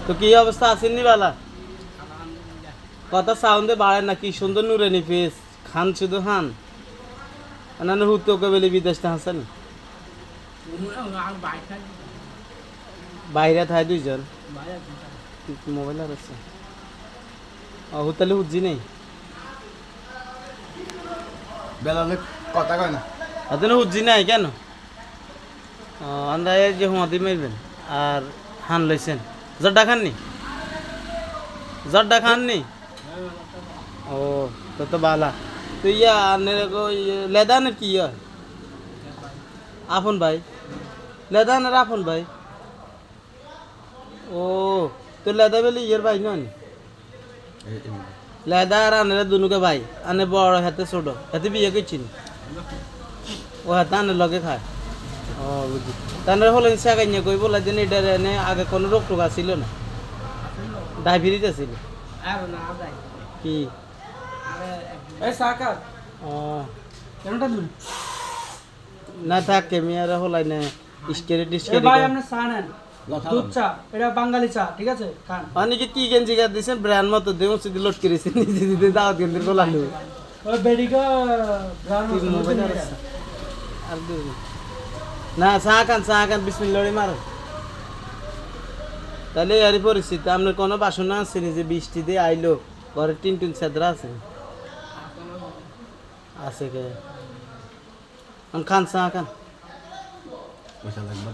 তো কি অবস্থা আছেন নি বালা? কথা সাউন্ডে বাড়ে না, কি সুন্দর নুরানি ফেস। খান শুধু খান না হুতো কবেলি বিদেশ হাসান বাইরে থাই দুইজন মোবাইল আর আছে হুতালে হুজি নেই বেলালে কথা কয় না হাতে হুজি নাই কেন? আন্দায় যে হুমাদি মারবেন আর হান লইছেন জড্ডা খাননি জড্ডা খাননি ও তো বালা তো ইয়া লেদানের কি ইয়া আপন ভাই লেদানের আপন ভাই ও তো লেদা বেলি ইয়ের ভাই নন লেদা আর আনের দুনুকে ভাই আনে বড় হাতে ছোট হাতে বিয়ে করছিন ও হাতে আনের লগে খায় ও বুঝি তানের হলেন শেখাইয়া কই বলা যে এটা এনে আগে কোনো রোগ টোক ছিল না ডায়াবেটিস আছিল কি ও না থাকে মেয়েরা হলাই না স্কেরে টিস্কেরে ভাই আপনি চা নেন দুধ চা এটা বাঙালি চা ঠিক আছে খান অনেকে কি গেঞ্জি গা দিয়েছেন ব্র্যান্ড মতো দেব সিদ্ধি লোট করেছেন নিজে দিতে দাওয়াত কেন্দ্রের গোলালু ওই বেডিকা ব্রাউন মোবাইল আর দেব না চা খান বিসমিল্লাহ মারো তাহলে এরই পরিস্থিতি আপনার কোনো বাসনা আছে যে বৃষ্টি দিয়ে আইলো ঘরে টিন সেদরা আছে আছে কে খান চা খান পয়সা লাগবে